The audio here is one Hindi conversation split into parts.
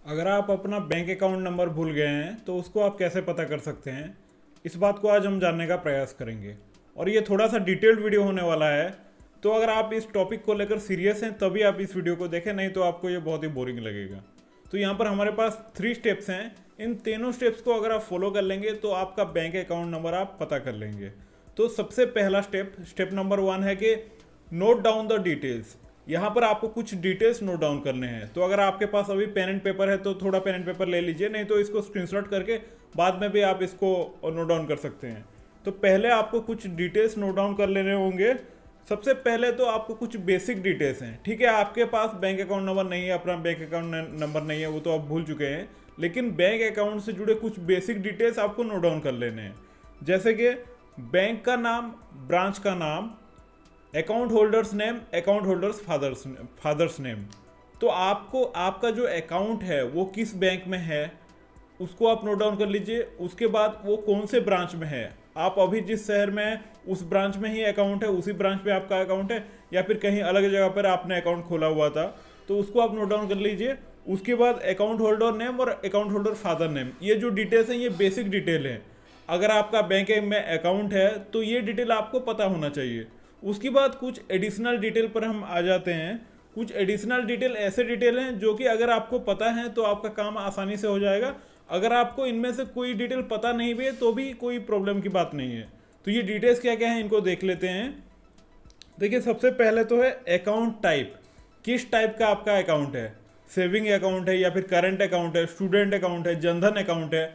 अगर आप अपना बैंक अकाउंट नंबर भूल गए हैं तो उसको आप कैसे पता कर सकते हैं, इस बात को आज हम जानने का प्रयास करेंगे। और ये थोड़ा सा डिटेल्ड वीडियो होने वाला है, तो अगर आप इस टॉपिक को लेकर सीरियस हैं तभी आप इस वीडियो को देखें, नहीं तो आपको ये बहुत ही बोरिंग लगेगा। तो यहाँ पर हमारे पास 3 स्टेप्स हैं। इन तीनों स्टेप्स को अगर आप फॉलो कर लेंगे तो आपका बैंक अकाउंट नंबर आप पता कर लेंगे। तो सबसे पहला स्टेप नंबर 1 है कि नोट डाउन द डिटेल्स। यहाँ पर आपको कुछ डिटेल्स नोट डाउन करने हैं। तो अगर आपके पास अभी पेन एंड पेपर है तो थोड़ा पेन एंड पेपर ले लीजिए, नहीं तो इसको स्क्रीनशॉट करके बाद में भी आप इसको नोट डाउन कर सकते हैं। तो पहले आपको कुछ डिटेल्स नोट डाउन कर लेने होंगे। सबसे पहले तो आपको कुछ बेसिक डिटेल्स हैं, ठीक है। आपके पास बैंक अकाउंट नंबर नहीं है, अपना बैंक अकाउंट नंबर नहीं है, वो तो आप भूल चुके हैं, लेकिन बैंक अकाउंट से जुड़े कुछ बेसिक डिटेल्स आपको नोट डाउन कर लेने हैं। जैसे कि बैंक का नाम, ब्रांच का नाम, account holders name, account holders father's name. तो आपको आपका जो अकाउंट है वो किस बैंक में है उसको आप नोट डाउन कर लीजिए। उसके बाद वो कौन से ब्रांच में है, आप अभी जिस शहर में हैं उस ब्रांच में ही अकाउंट है, उसी ब्रांच में आपका अकाउंट है, या फिर कहीं अलग जगह पर आपने अकाउंट खोला हुआ था, तो उसको आप नोट डाउन कर लीजिए। उसके बाद अकाउंट होल्डर नेम और अकाउंट होल्डर फादर नेम, ये जो डिटेल्स हैं ये बेसिक डिटेल हैं। अगर आपका बैंक में अकाउंट है तो ये डिटेल आपको पता होना चाहिए। उसके बाद कुछ एडिशनल डिटेल पर हम आ जाते हैं। कुछ एडिशनल डिटेल ऐसे डिटेल हैं जो कि अगर आपको पता है तो आपका काम आसानी से हो जाएगा। अगर आपको इनमें से कोई डिटेल पता नहीं भी है तो भी कोई प्रॉब्लम की बात नहीं है। तो ये डिटेल्स क्या क्या हैं इनको देख लेते हैं। देखिए, सबसे पहले तो है अकाउंट टाइप। किस टाइप का आपका अकाउंट है, सेविंग अकाउंट है या फिर करंट अकाउंट है, स्टूडेंट अकाउंट है, जनधन अकाउंट है,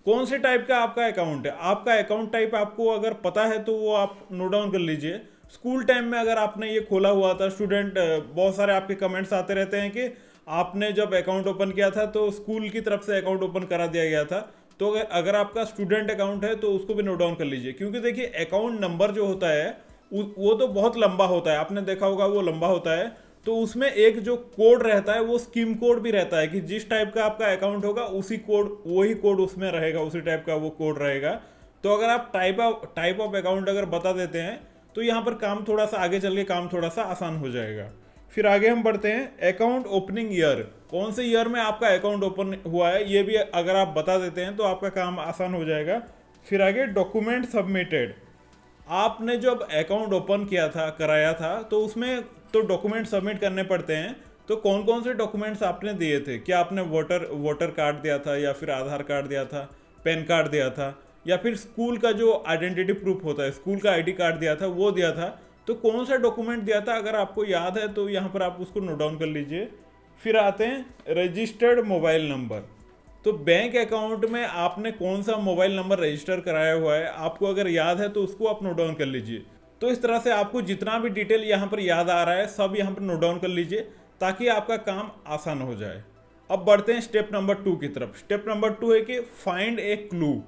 कौन से टाइप का आपका अकाउंट है। आपका अकाउंट टाइप आपको अगर पता है तो वो आप नोट डाउन कर लीजिए। स्कूल टाइम में अगर आपने ये खोला हुआ था, स्टूडेंट, बहुत सारे आपके कमेंट्स आते रहते हैं कि आपने जब अकाउंट ओपन किया था तो स्कूल की तरफ से अकाउंट ओपन करा दिया गया था। तो अगर आपका स्टूडेंट अकाउंट है तो उसको भी नोट डाउन कर लीजिए, क्योंकि देखिए अकाउंट नंबर जो होता है वो तो बहुत लंबा होता है, आपने देखा होगा वो लंबा होता है। तो उसमें एक जो कोड रहता है वो स्कीम कोड भी रहता है कि जिस टाइप का आपका अकाउंट होगा उसी कोड, वही कोड उसमें रहेगा, उसी टाइप का वो कोड रहेगा। तो अगर आप टाइप ऑफ अकाउंट अगर बता देते हैं तो यहाँ पर काम थोड़ा सा आगे चल के काम थोड़ा सा आसान हो जाएगा। फिर आगे हम बढ़ते हैं। अकाउंट ओपनिंग ईयर, कौन से ईयर में आपका अकाउंट ओपन हुआ है ये भी अगर आप बता देते हैं तो आपका काम आसान हो जाएगा। फिर आगे डॉक्यूमेंट सबमिटेड। आपने जब अकाउंट ओपन किया था, कराया था, तो उसमें तो डॉक्यूमेंट सबमिट करने पड़ते हैं। तो कौन कौन से डॉक्यूमेंट्स आपने दिए थे, क्या आपने वोटर कार्ड दिया था, या फिर आधार कार्ड दिया था, पैन कार्ड दिया था, या फिर स्कूल का जो आइडेंटिटी प्रूफ होता है, स्कूल का आईडी कार्ड दिया था, वो दिया था। तो कौन सा डॉक्यूमेंट दिया था अगर आपको याद है तो यहाँ पर आप उसको नोट डाउन कर लीजिए। फिर आते हैं रजिस्टर्ड मोबाइल नंबर। तो बैंक अकाउंट में आपने कौन सा मोबाइल नंबर रजिस्टर कराया हुआ है, आपको अगर याद है तो उसको आप नोट डाउन कर लीजिए। तो इस तरह से आपको जितना भी डिटेल यहाँ पर याद आ रहा है सब यहाँ पर नोट डाउन कर लीजिए ताकि आपका काम आसान हो जाए। अब बढ़ते हैं स्टेप नंबर 2 की तरफ। स्टेप नंबर 2 है कि फाइंड ए क्लू।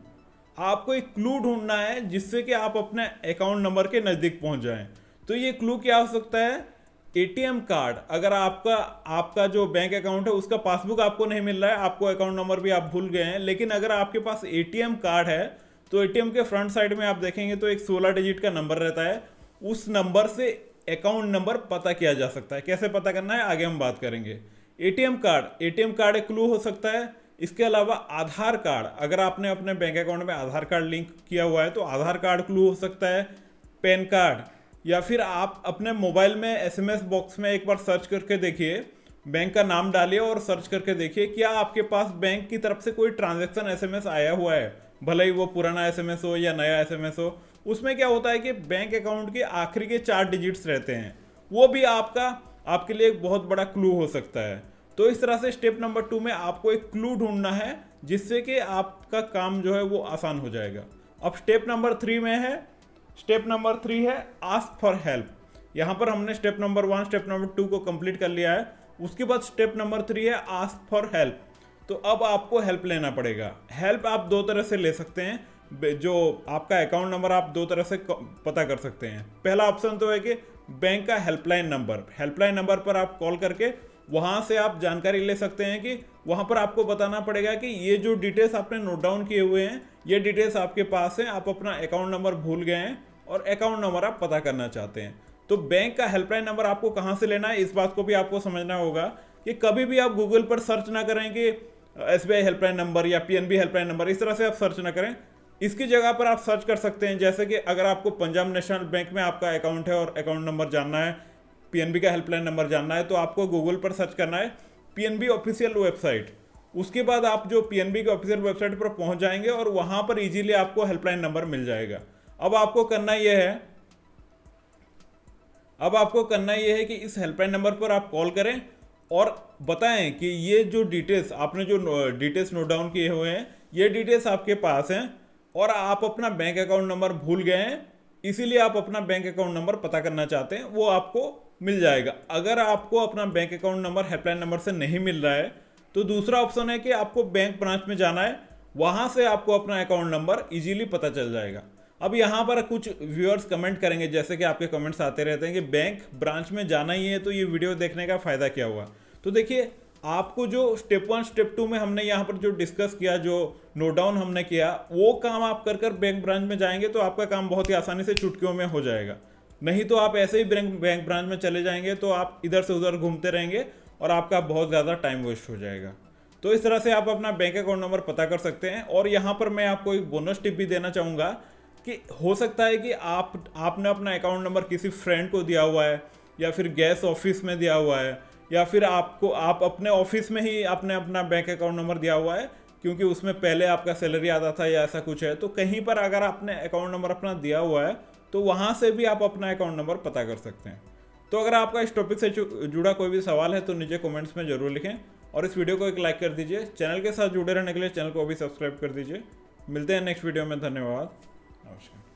आपको एक क्लू ढूंढना है जिससे कि आप अपने अकाउंट नंबर के नज़दीक पहुंच जाएं। तो ये क्लू क्या हो सकता है? ATM card. अगर आपका जो बैंक अकाउंट है उसका पासबुक आपको नहीं मिल रहा है, आपको अकाउंट नंबर भी आप भूल गए हैं, लेकिन अगर आपके पास एटीएम कार्ड है तो एटीएम के फ्रंट साइड में आप देखेंगे तो एक 16 डिजिट का नंबर रहता है। उस नंबर से अकाउंट नंबर पता किया जा सकता है। कैसे पता करना है आगे हम बात करेंगे। एटीएम कार्ड एक क्लू हो सकता है। इसके अलावा आधार कार्ड, अगर आपने अपने बैंक अकाउंट में आधार कार्ड लिंक किया हुआ है तो आधार कार्ड क्लू हो सकता है। पैन कार्ड, या फिर आप अपने मोबाइल में एसएमएस बॉक्स में एक बार सर्च करके देखिए, बैंक का नाम डालिए और सर्च करके देखिए क्या आपके पास बैंक की तरफ से कोई ट्रांजैक्शन एसएमएस आया हुआ है, भले ही वो पुराना एसएमएस हो या नया एसएमएस हो। उसमें क्या होता है कि बैंक अकाउंट के आखिरी के 4 डिजिट्स रहते हैं, वो भी आपके लिए एक बहुत बड़ा क्लू हो सकता है। तो इस तरह से स्टेप नंबर 2 में आपको एक क्लू ढूंढना है जिससे कि आपका काम जो है वो आसान हो जाएगा। अब स्टेप नंबर 3 में है। स्टेप नंबर 3 है आस्क फॉर हेल्प। यहाँ पर हमने स्टेप नंबर 1, स्टेप नंबर 2 को कंप्लीट कर लिया है। उसके बाद स्टेप नंबर 3 है आस्क फॉर हेल्प। तो अब आपको हेल्प लेना पड़ेगा। हेल्प आप 2 तरह से ले सकते हैं। जो आपका अकाउंट नंबर आप 2 तरह से पता कर सकते हैं। पहला ऑप्शन तो है कि बैंक का हेल्पलाइन नंबर पर आप कॉल करके वहाँ से आप जानकारी ले सकते हैं कि वहाँ पर आपको बताना पड़ेगा कि ये जो डिटेल्स आपने नोट डाउन किए हुए हैं ये डिटेल्स आपके पास हैं, आप अपना अकाउंट नंबर भूल गए हैं और अकाउंट नंबर आप पता करना चाहते हैं। तो बैंक का हेल्पलाइन नंबर आपको कहाँ से लेना है, इस बात को भी आपको समझना होगा कि कभी भी आप गूगल पर सर्च ना करें कि SBI हेल्पलाइन नंबर या PNB हेल्पलाइन नंबर, इस तरह से आप सर्च ना करें। इसकी जगह पर आप सर्च कर सकते हैं, जैसे कि अगर आपको पंजाब नेशनल बैंक में आपका अकाउंट है और अकाउंट नंबर जानना है, PNB का हेल्पलाइन नंबर जानना है, तो आपको गूगल पर सर्च करना है PNB ऑफिशियल वेबसाइट। उसके बाद आप जो PNB की ऑफिशियल वेबसाइट पर पहुंच जाएंगे और वहां पर इजीली आपको हेल्पलाइन नंबर मिल जाएगा। अब आपको करना यह है कि इस हेल्पलाइन नंबर पर आप कॉल करें और बताएं कि ये जो डिटेल्स आपने जो डिटेल्स नोट डाउन किए हुए हैं, ये डिटेल्स आपके पास हैं और आप अपना बैंक अकाउंट नंबर भूल गए हैं, इसीलिए आप अपना बैंक अकाउंट नंबर पता करना चाहते हैं, वो आपको मिल जाएगा। अगर आपको अपना bank account number helpline number से नहीं मिल रहा है तो दूसरा ऑप्शन है कि आपको बैंक ब्रांच में जाना है, वहां से आपको अपना अकाउंट नंबर इजीली पता चल जाएगा। अब यहाँ पर कुछ व्यूअर्स कमेंट करेंगे, जैसे कि आपके कमेंट्स आते रहते हैं कि बैंक ब्रांच में जाना ही है तो ये वीडियो देखने का फ़ायदा क्या हुआ। तो देखिए, आपको जो स्टेप 1 स्टेप 2 में हमने यहाँ पर जो डिस्कस किया, जो नोट डाउन हमने किया, वो काम आप कर बैंक ब्रांच में जाएंगे तो आपका काम बहुत ही आसानी से चुटकियों में हो जाएगा। नहीं तो आप ऐसे ही बैंक ब्रांच में चले जाएंगे तो आप इधर से उधर घूमते रहेंगे और आपका बहुत ज़्यादा टाइम वेस्ट हो जाएगा। तो इस तरह से आप अपना बैंक अकाउंट नंबर पता कर सकते हैं। और यहाँ पर मैं आपको एक बोनस टिप भी देना चाहूँगा कि हो सकता है कि आपने अपना अकाउंट नंबर किसी फ्रेंड को दिया हुआ है या फिर गैस ऑफिस में दिया हुआ है या फिर आप अपने ऑफिस में ही आपने अपना बैंक अकाउंट नंबर दिया हुआ है क्योंकि उसमें पहले आपका सैलरी आता था या ऐसा कुछ है। तो कहीं पर अगर आपने अकाउंट नंबर अपना दिया हुआ है तो वहाँ से भी आप अपना अकाउंट नंबर पता कर सकते हैं। तो अगर आपका इस टॉपिक से जुड़ा कोई भी सवाल है तो नीचे कमेंट्स में ज़रूर लिखें और इस वीडियो को एक लाइक कर दीजिए। चैनल के साथ जुड़े रहने के लिए चैनल को भी सब्सक्राइब कर दीजिए। मिलते हैं नेक्स्ट वीडियो में। धन्यवाद। नमस्कार।